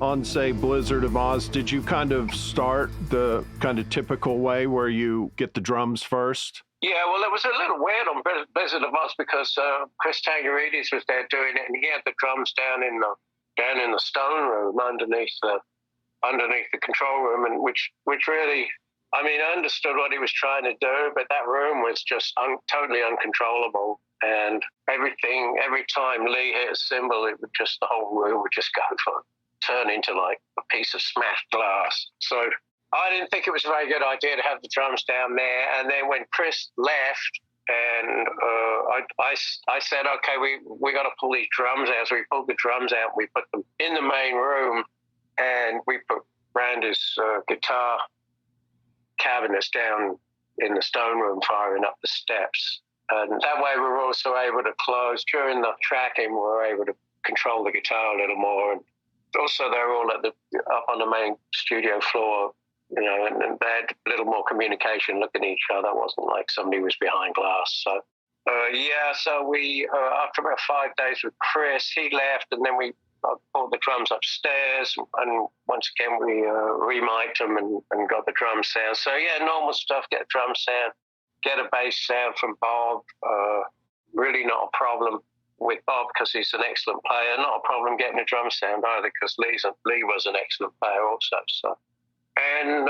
on, say, Blizzard of Oz, did you kind of start the kind of typical way where you get the drums first? Yeah, well, it was a little weird on Blizzard of Ozzy because Chris Tsangarides was there doing it, and he had the drums down in the stone room underneath the control room, and which really, I mean, I understood what he was trying to do, but that room was just totally uncontrollable, and every time Lee hit a cymbal, the whole room would just turn into like a piece of smashed glass. So I didn't think it was a very good idea to have the drums down there. And then when Chris left, and I said, okay, we got to pull these drums out. So we pulled the drums out. We put them in the main room, and we put Randy's guitar cabinets down in the stone room, firing up the steps. And that way we were also able to close during the tracking. We were able to control the guitar a little more. And also, they were all up on the main studio floor, you know, and they had a little more communication, looking at each other. It wasn't like somebody was behind glass. So, so we, after about 5 days with Chris, he left, and then we pulled the drums upstairs, and once again, we remiked them and got the drum sound. So, yeah, normal stuff, get a drum sound, get a bass sound from Bob, really not a problem with Bob because he's an excellent player. Not a problem getting a drum sound either because Lee was an excellent player also. So, and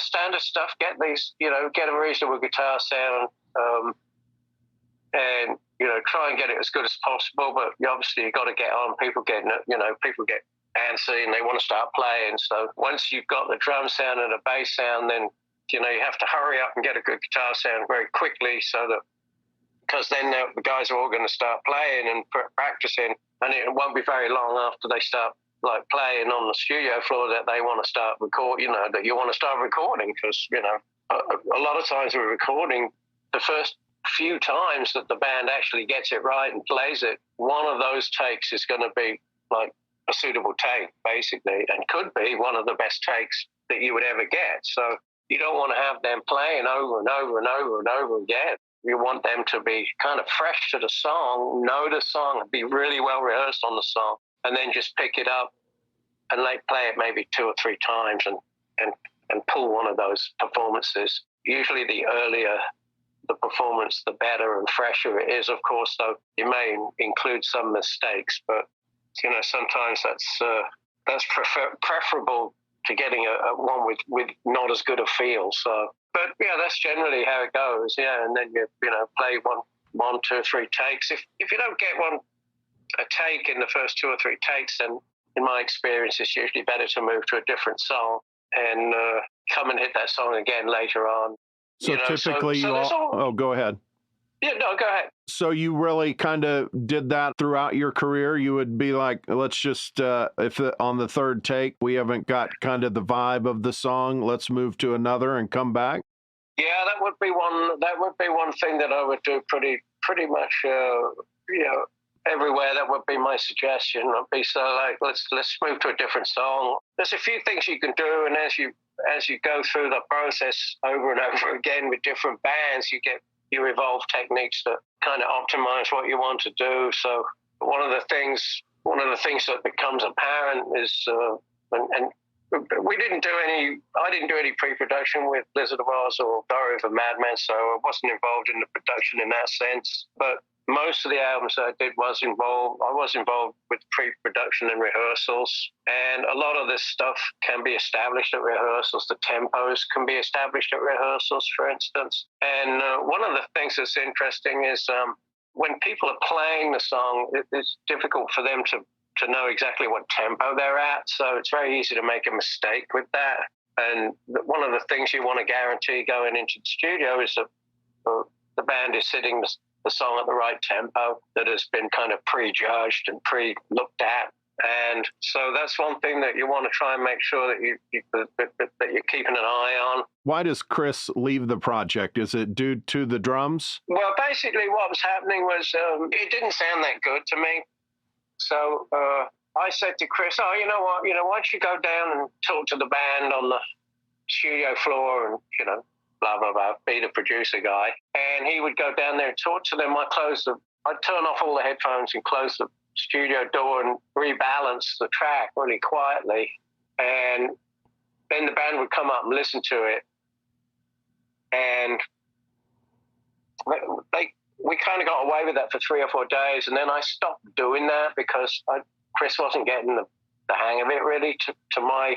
standard stuff. Get a reasonable guitar sound, and try and get it as good as possible. But obviously, you got to get on. People get antsy and they want to start playing. So once you've got the drum sound and a bass sound, then you have to hurry up and get a good guitar sound very quickly because then the guys are all going to start playing and practicing, and it won't be very long after they start like playing on the studio floor that they want to start that you want to start recording, because a lot of times we're recording, the first few times that the band actually gets it right and plays it, one of those takes is going to be like a suitable take basically, and could be one of the best takes that you would ever get. So you don't want to have them playing over and over and over and over again. You want them to be kind of fresh to the song, know the song, be really well rehearsed on the song, and then just pick it up and play it maybe 2 or 3 times and pull one of those performances. Usually the earlier the performance, the better and fresher it is. Of course, though, you may include some mistakes, but sometimes that's preferable to getting a one with not as good a feel. So, but yeah, that's generally how it goes. Yeah, and then you play one, 2 or 3 takes. If you don't get a take in the first 2 or 3 takes, then in my experience, it's usually better to move to a different song and come and hit that song again later on. So typically, go ahead. Yeah, no, go ahead. So you really kind of did that throughout your career? You would be like, let's just, if on the 3rd take, we haven't got kind of the vibe of the song, let's move to another and come back? Yeah, that would be one thing that I would do pretty much, everywhere. That would be my suggestion. I'd be let's move to a different song. There's a few things you can do, and as you go through the process over and over again with different bands, you evolve techniques that kind of optimize what you want to do. So one of the things that becomes apparent is, and I didn't do any pre-production with Blizzard of Oz or Diary of a Madman, so I wasn't involved in the production in that sense. But most of the albums that I did I was involved with pre-production and rehearsals, and a lot of this stuff can be established at rehearsals. The tempos can be established at rehearsals, for instance. And one of the things that's interesting is when people are playing the song, it's difficult for them to know exactly what tempo they're at, so it's very easy to make a mistake with that. And one of the things you want to guarantee going into the studio is that the band is hitting the song at the right tempo that has been kind of prejudged and pre-looked at. And so that's one thing that you want to try and make sure that you're keeping an eye on. Why does Chris leave the project? Is it due to the drums? Well, basically what was happening was it didn't sound that good to me. So I said to Chris, you know what, why don't you go down and talk to the band on the studio floor and, blah, blah, blah, be the producer guy. And he would go down there and talk to them. I'd turn off all the headphones and close the studio door and rebalance the track really quietly. And then the band would come up and listen to it. And we kind of got away with that for 3 or 4 days. And then I stopped doing that because Chris wasn't getting the hang of it really. To my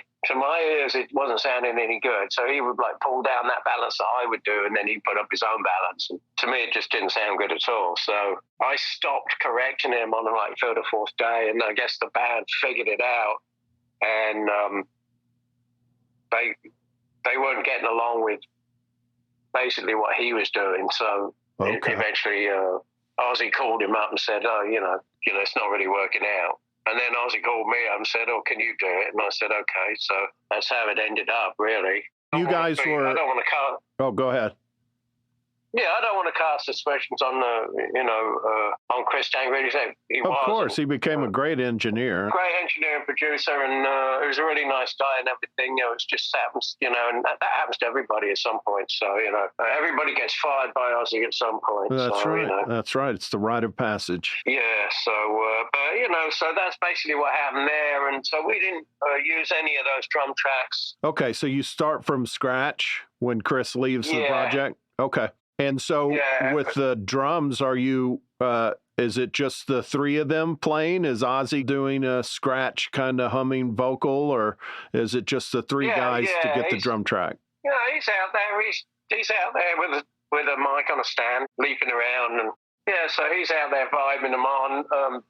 ears, it wasn't sounding any good. So he would like pull down that balance that I would do, and then he'd put up his own balance. And to me, it just didn't sound good at all. So I stopped correcting him on like 3rd or 4th day, and I guess the band figured it out, and they weren't getting along with basically what he was doing. So eventually, Ozzy called him up and said, "Oh, you know, it's not really working out." And then Ozzy called me up and said, "Oh, can you do it?" And I said, "Okay." So that's how it ended up, really. You guys were... I don't want to cast... Oh, go ahead. Yeah, I don't want to cast aspersions on on Chris Tsangarides. Of course, he became a great engineer. Great engineer and producer, and he was a really nice guy and everything. It's just happens, and that happens to everybody at some point. So, everybody gets fired by Ozzy at some point. That's right. That's right. It's the rite of passage. Yeah. So, so that's basically what happened there. And so we didn't use any of those drum tracks. Okay, so you start from scratch when Chris leaves the project? Okay. And so with the drums, are you, is it just the 3 of them playing? Is Ozzy doing a scratch kind of humming vocal, or is it just the 3 guys to get the drum track? Yeah, he's out there. He's out there with a mic on a stand, leaping around. And so he's out there vibing them on.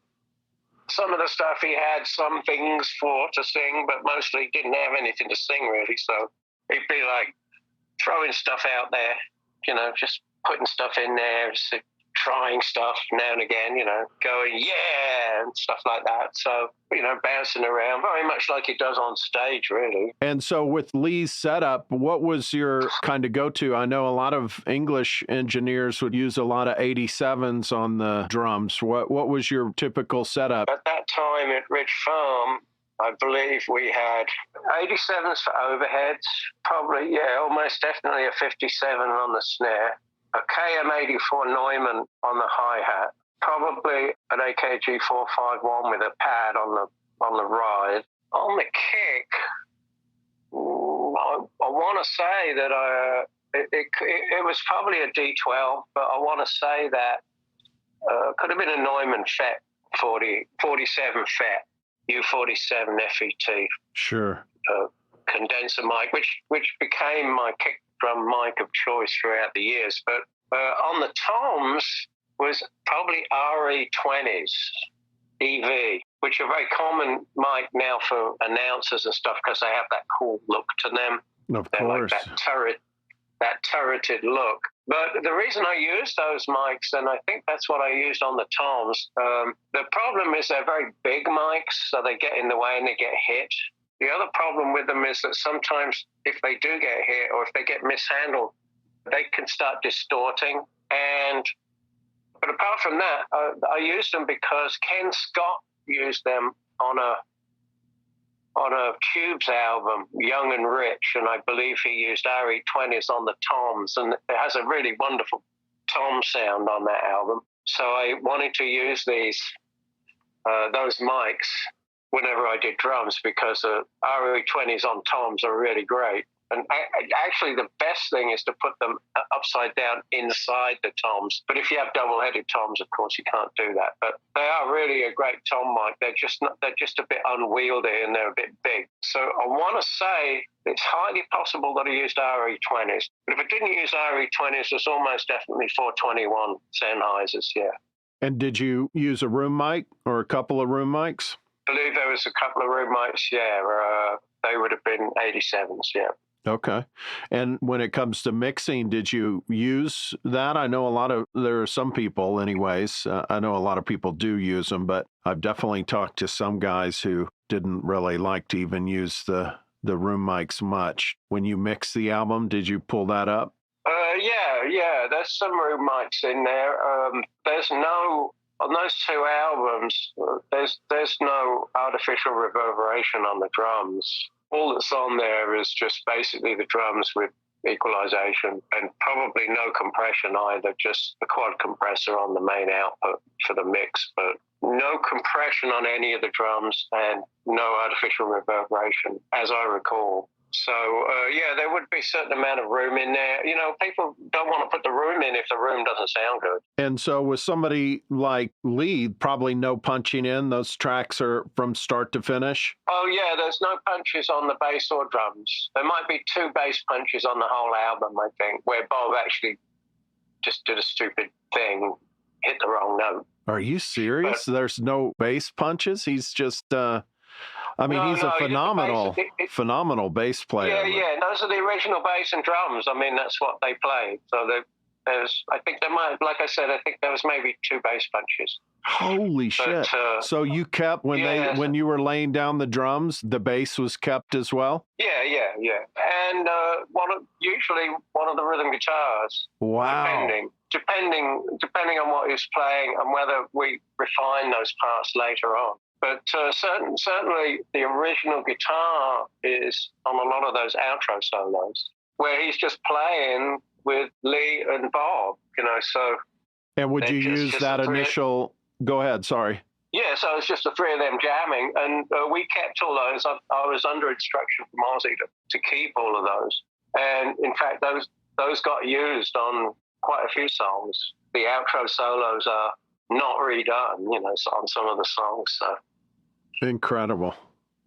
Some of the stuff he had some things for to sing, but mostly didn't have anything to sing really. So he'd be like throwing stuff out there. Just putting stuff in there, just trying stuff now and again, going, yeah, and stuff like that. So, bouncing around very much like he does on stage, really. And so with Lee's setup, what was your kind of go-to? I know a lot of English engineers would use a lot of 87s on the drums. What was your typical setup? At that time at Ridge Farm, I believe we had 87s for overheads, probably, almost definitely a 57 on the snare, a KM84 Neumann on the hi-hat, probably an AKG 451 with a pad on the ride. On the kick, I want to say that it was probably a D12, but I want to say that could have been a Neumann FET 47 FET. U47 FET. Sure. Condenser mic, which became my kick drum mic of choice throughout the years. But on the toms was probably RE20s EV, which are a very common mic now for announcers and stuff because they have that cool look to them. Of course. Like that turreted look. But the reason I use those mics, and I think that's what I used on the toms, the problem is they're very big mics, so they get in the way and they get hit. The other problem with them is that sometimes if they do get hit or if they get mishandled, they can start distorting. But apart from that, I used them because Ken Scott used them on a Cubes album, Young and Rich, and I believe he used RE20s on the toms, and it has a really wonderful tom sound on that album. So I wanted to use those mics whenever I did drums because RE20s on toms are really great. And actually, the best thing is to put them upside down inside the toms. But if you have double-headed toms, of course, you can't do that. But they are really a great tom mic. They're just a bit unwieldy and they're a bit big. So I want to say it's highly possible that I used RE20s. But if I didn't use RE20s, it's almost definitely 421 Sennheisers, yeah. And did you use a room mic or a couple of room mics? I believe there was a couple of room mics, yeah. They would have been 87s, yeah. Okay. And when it comes to mixing, did you use that? I know there are some people anyways, I know a lot of people do use them, but I've definitely talked to some guys who didn't really like to even use the room mics much. When you mix the album, did you pull that up? Yeah. There's some room mics in there. There's no... On those 2 albums, there's no artificial reverberation on the drums. All that's on there is just basically the drums with equalization, and probably no compression either, just the quad compressor on the main output for the mix, but no compression on any of the drums and no artificial reverberation, as I recall. So, there would be a certain amount of room in there. You know, people don't want to put the room in if the room doesn't sound good. And so with somebody like Lee, probably no punching in. Those tracks are from start to finish. Oh, yeah, there's no punches on the bass or drums. There might be 2 bass punches on the whole album, I think, where Bob actually just did a stupid thing, hit the wrong note. Are you serious? But there's no bass punches? He's just... he's a phenomenal bass player. Yeah, those are the original bass and drums. I mean, that's what they played. So I think there might, like I said, I think there was maybe 2 bass punches. Holy shit! So you kept when you were laying down the drums, the bass was kept as well. Yeah, and usually one of the rhythm guitars. Wow. Depending on what he's playing and whether we refine those parts later on. But certainly the original guitar is on a lot of those outro solos where he's just playing with Lee and Bob, you know, so... And would you use that initial... Go ahead, sorry. Yeah, so it's just the 3 of them jamming, and we kept all those. I was under instruction from Ozzy to keep all of those. And in fact, those got used on quite a few songs. The outro solos are not redone, you know, on some of the songs, so... Incredible.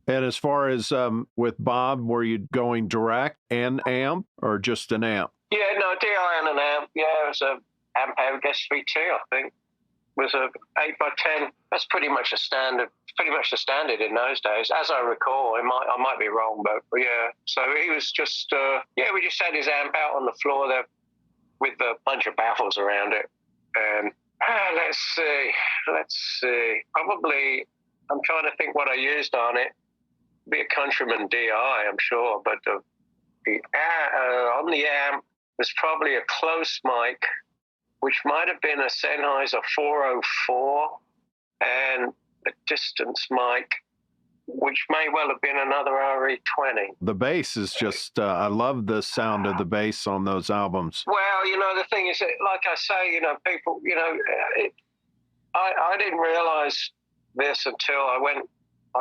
And as far as with Bob, were you going direct and amp or just an amp? Yeah, no, DI and an amp. Yeah, it was a amp SVT, I think. It was a 8x10. That's pretty much the standard in those days, as I recall. I might be wrong, but yeah. So he was just, we just had his amp out on the floor there with a bunch of baffles around it. And let's see. Probably, I'm trying to think what I used on it. Be a Countryman DI, I'm sure, but on the amp was probably a close mic, which might have been a Sennheiser 404, and a distance mic, which may well have been another RE20. The bass is just, I love the sound of the bass on those albums. Well, you know, the thing is, like I say, you know, people, you know, I didn't realize this until I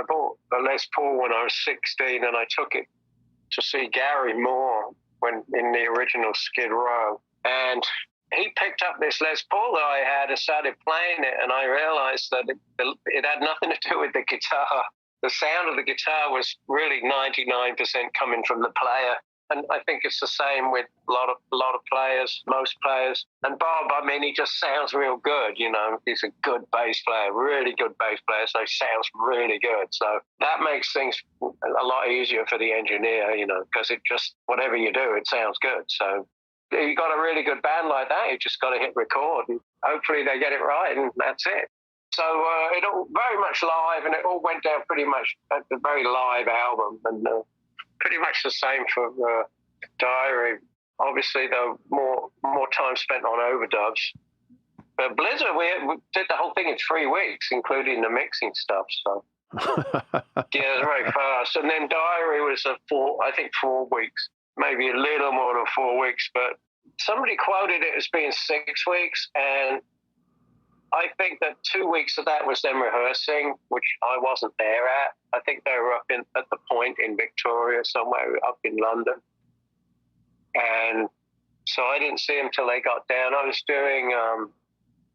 bought a Les Paul when I was 16, and I took it to see Gary Moore when in the original Skid Row. And he picked up this Les Paul that I had and started playing it, and I realized that it had nothing to do with the guitar. The sound of the guitar was really 99% coming from the player. And I think it's the same with a lot of players, most players. And Bob, I mean, he just sounds real good, you know. He's a good bass player, really good bass player, so he sounds really good. So that makes things a lot easier for the engineer, you know, because it just, whatever you do, it sounds good. So you got a really good band like that, you just got to hit record, and hopefully they get it right, and that's it. So it all very much live, and it all went down pretty much at the very live album, and pretty much the same for Diary. Obviously, though, more time spent on overdubs. But Blizzard, we did the whole thing in 3 weeks, including the mixing stuff. So yeah, it was very fast. And then Diary was 4 weeks, maybe a little more than 4 weeks. But somebody quoted it as being 6 weeks, and I think that 2 weeks of that was them rehearsing, which I wasn't there at. I think they were up at the Point in Victoria, somewhere up in London. And so I didn't see them till they got down. I was doing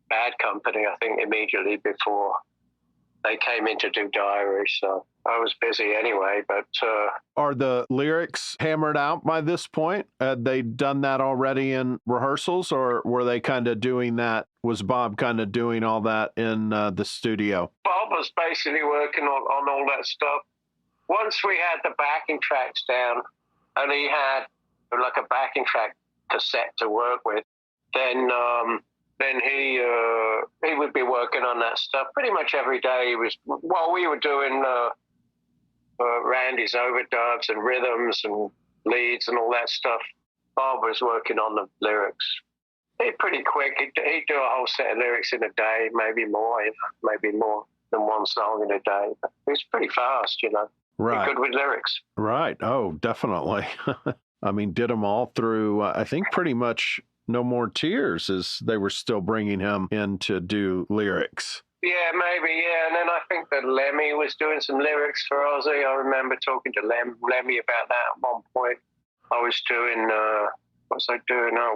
Bad Company, I think, immediately before they came in to do Diary. So I was busy anyway, but... Are the lyrics hammered out by this point? Had they done that already in rehearsals, or were they kind of doing that? Was Bob kind of doing all that in the studio? Bob was basically working on all that stuff. Once we had the backing tracks down, and he had like a backing track cassette to work with, then he would be working on that stuff pretty much every day. He was, while we were doing Randy's overdubs and rhythms and leads and all that stuff, Bob was working on the lyrics. He'd pretty quick. He'd do a whole set of lyrics in a day, maybe more than one song in a day. But he was pretty fast, you know. Right. Good with lyrics. Right. Oh, definitely. I mean, did them all through, I think pretty much No More Tears as they were still bringing him in to do lyrics. Yeah, maybe, yeah. And then I think that Lemmy was doing some lyrics for Ozzy. I remember talking to Lemmy about that at one point. I was doing,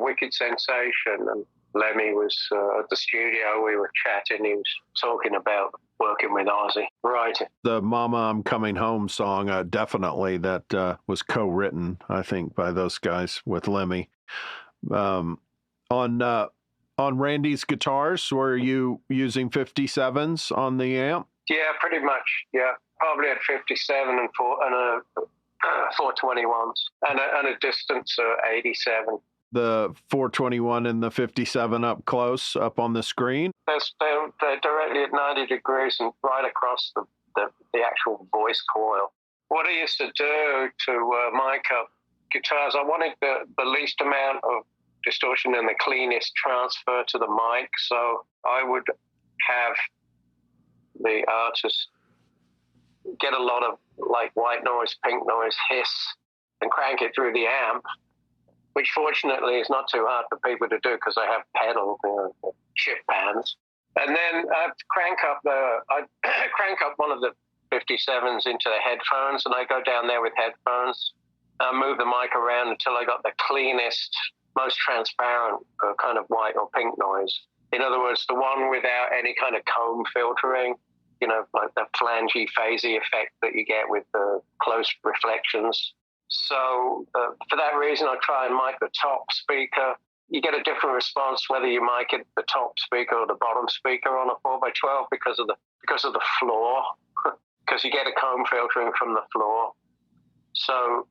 Wicked Sensation, and Lemmy was at the studio. We were chatting. He was talking about working with Ozzy, writing. The Mama I'm Coming Home song, definitely, that was co-written, I think, by those guys with Lemmy. On Randy's guitars, were you using 57s on the amp? Yeah, pretty much. Yeah, probably at 57 and 421s and a distance 87. The 421 and the 57 up close, up on the screen? They're directly at 90 degrees and right across the actual voice coil. What I used to do to mic up guitars, I wanted the least amount of distortion and the cleanest transfer to the mic. So I would have the artist get a lot of like white noise, pink noise, hiss, and crank it through the amp, which fortunately is not too hard for people to do because I have pedals, chip pans. And then I'd crank up one of the 57s into the headphones, and I go down there with headphones, move the mic around until I got the cleanest, most transparent kind of white or pink noise. In other words, the one without any kind of comb filtering, like the flangey, phasey effect that you get with the close reflections. So for that reason, I try and mic the top speaker. You get a different response whether you mic it the top speaker or the bottom speaker on a 4x12 because of the floor, because you get a comb filtering from the floor. So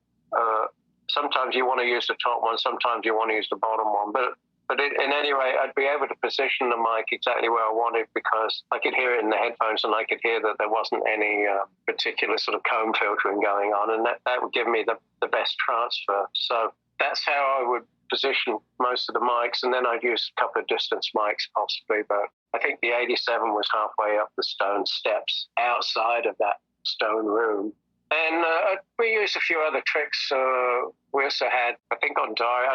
sometimes you want to use the top one, sometimes you want to use the bottom one. But in any rate, I'd be able to position the mic exactly where I wanted because I could hear it in the headphones and I could hear that there wasn't any particular sort of comb filtering going on, and that would give me the best transfer. So that's how I would position most of the mics, and then I'd use a couple of distance mics possibly, but I think the 87 was halfway up the stone steps outside of that stone room. And we used a few other tricks. We also had, I think on Diary,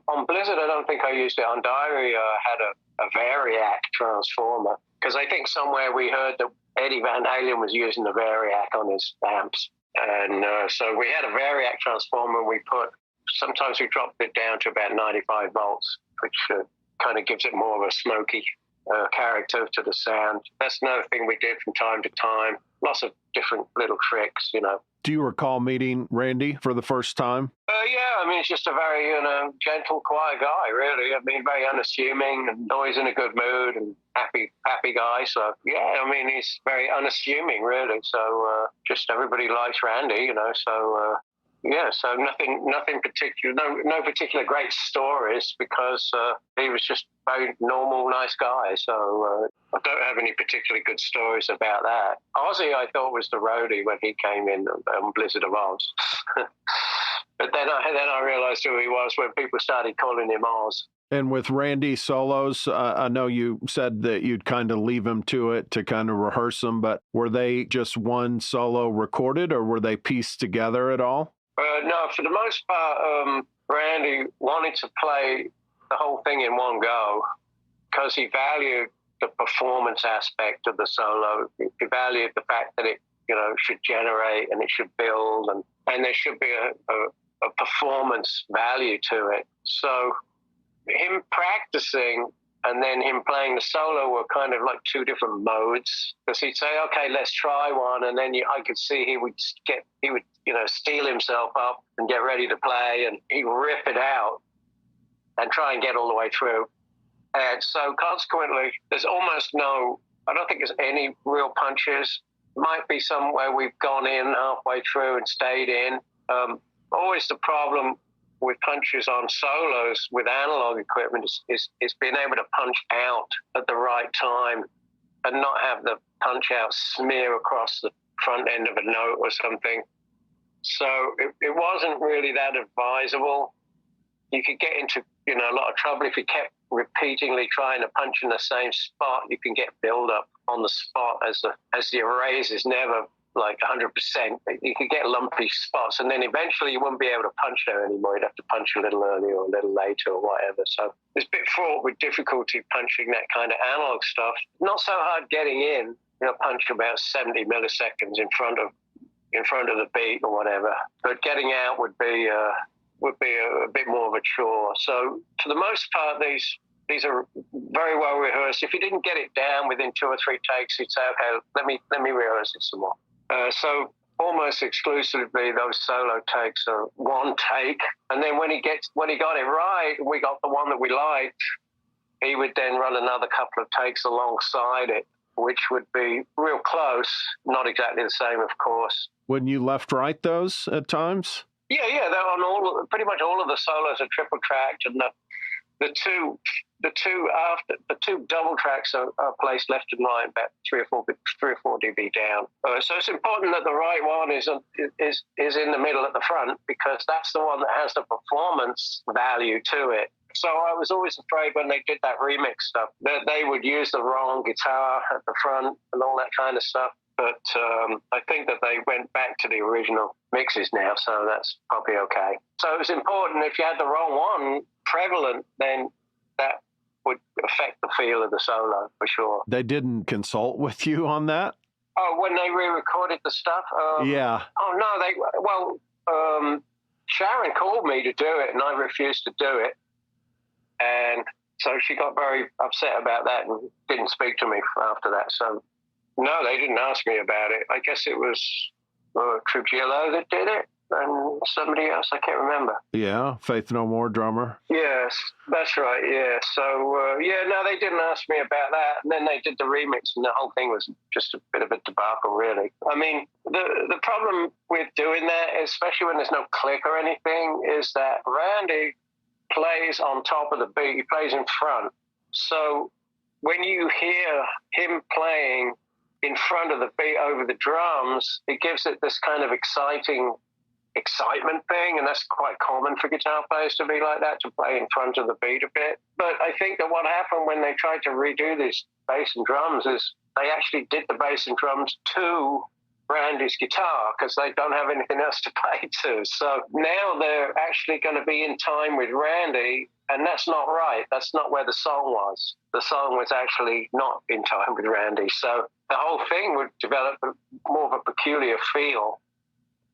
on Blizzard, I don't think I used it. On Diary, I had a Variac transformer, because I think somewhere we heard that Eddie Van Halen was using a Variac on his amps. And so we had a Variac transformer. Sometimes we dropped it down to about 95 volts, which kind of gives it more of a smoky character to the sound. That's another thing we did from time to time. Lots of different little tricks, Do you recall meeting Randy for the first time? Yeah, I mean, he's just a very, gentle, quiet guy, really. I mean, very unassuming and always in a good mood and happy guy. So, yeah, I mean, he's very unassuming, really. So just everybody likes Randy, so... Yeah, so nothing particular, no particular great stories because he was just a very normal, nice guy. So I don't have any particularly good stories about that. Ozzy, I thought, was the roadie when he came in on Blizzard of Oz. But then I realized who he was when people started calling him Oz. And with Randy solos, I know you said that you'd kind of leave him to it to kind of rehearse them, but were they just one solo recorded or were they pieced together at all? No, for the most part, Randy wanted to play the whole thing in one go because he valued the performance aspect of the solo. He valued the fact that it, should generate and it should build and there should be a performance value to it. So him practicing and then him playing the solo were kind of like two different modes. Because he'd say, "Okay, let's try one," and then I could see he would steel himself up and get ready to play, and he'd rip it out and try and get all the way through. And so consequently, there's almost I don't think there's any real punches. Might be somewhere we've gone in halfway through and stayed in. Always the problem with punches on solos with analog equipment is being able to punch out at the right time and not have the punch out smear across the front end of a note or something. So it wasn't really that advisable. You could get into a lot of trouble if you kept repeatedly trying to punch in the same spot. You can get build up on the spot as the erase is never like 100%. You could get lumpy spots, and then eventually you wouldn't be able to punch there anymore. You'd have to punch a little earlier or a little later or whatever. So it's a bit fraught with difficulty punching that kind of analog stuff. Not so hard getting in. Punch about 70 milliseconds in front of the beat or whatever. But getting out would be a bit more of a chore. So for the most part, these are very well rehearsed. If you didn't get it down within 2 or 3 takes, you'd say, okay, let me rehearse it some more. So almost exclusively those solo takes are one take. And then when he got it right, we got the one that we liked, he would then run another couple of takes alongside it, which would be real close, not exactly the same, of course. Wouldn't you left-right those at times? Yeah, they're on pretty much all of the solos are triple tracked, and the two double tracks are placed left and right, about 3 or 4 dB down. So it's important that the right one is in the middle at the front, because that's the one that has the performance value to it. So I was always afraid when they did that remix stuff that they would use the wrong guitar at the front and all that kind of stuff. But I think that they went back to the original mixes now, so that's probably okay. So it was important, if you had the wrong one prevalent, then that would affect the feel of the solo for sure. They didn't consult with you on that? Oh, when they re-recorded the stuff? Yeah. Oh, no, Sharon called me to do it, and I refused to do it. And so she got very upset about that and didn't speak to me after that. So, no, they didn't ask me about it. I guess it was Trujillo that did it and somebody else. I can't remember. Yeah, Faith No More drummer. Yes, that's right, yeah. So, no, they didn't ask me about that. And then they did the remix, and the whole thing was just a bit of a debacle, really. I mean, the problem with doing that, especially when there's no click or anything, is that Randy plays on top of the beat. He plays in front. So when you hear him playing in front of the beat over the drums, it gives it this kind of excitement thing, and that's quite common for guitar players to be like that, to play in front of the beat a bit. But I think that what happened when they tried to redo this bass and drums is they actually did the bass and drums to Randy's guitar, because they don't have anything else to play to. So now they're actually going to be in time with Randy, and that's not right. That's not where the song was. The song was actually not in time with Randy. So the whole thing would develop more of a peculiar feel,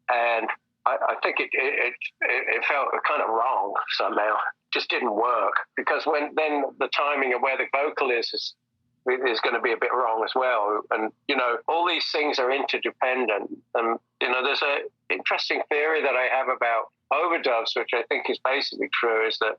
and I think it felt kind of wrong somehow. It just didn't work, because then the timing of where the vocal is going to be a bit wrong as well. And, all these things are interdependent. And, there's an interesting theory that I have about overdubs, which I think is basically true, is that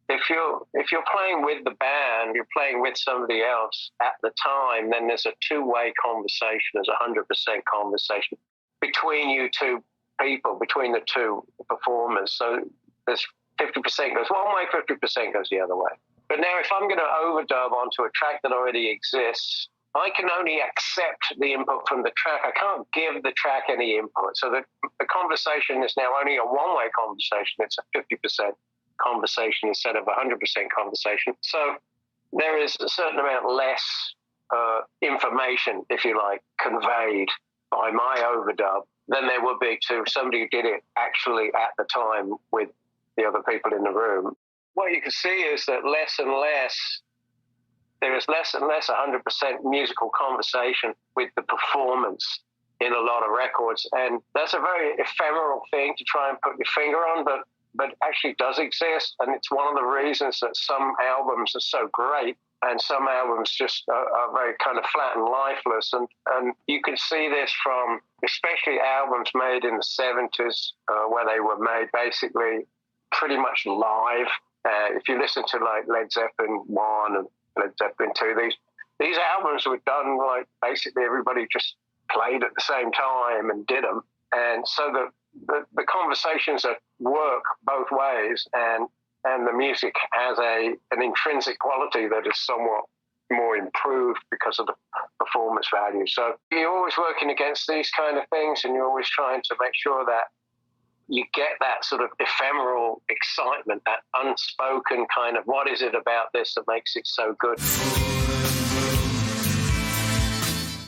if you're playing with the band, you're playing with somebody else at the time, then there's a two-way conversation, there's 100% conversation between you two people, between the two performers. So there's 50% goes one way, 50% goes the other way. But now if I'm going to overdub onto a track that already exists, I can only accept the input from the track. I can't give the track any input. So the conversation is now only a one-way conversation. It's a 50% conversation instead of 100% conversation. So there is a certain amount less information, if you like, conveyed by my overdub than there would be to somebody who did it actually at the time with the other people in the room. What you can see is that there is less and less 100% musical conversation with the performance in a lot of records. And that's a very ephemeral thing to try and put your finger on, but actually does exist. And it's one of the reasons that some albums are so great and some albums just are very kind of flat and lifeless. And you can see this from especially albums made in the 70s where they were made basically pretty much live. If you listen to like Led Zeppelin 1 and Led Zeppelin 2, these albums were done like basically everybody just played at the same time and did them. And so the conversations that work both ways, and the music has an intrinsic quality that is somewhat more improved because of the performance value. So you're always working against these kind of things, and you're always trying to make sure that you get that sort of ephemeral excitement, that unspoken kind of, what is it about this that makes it so good?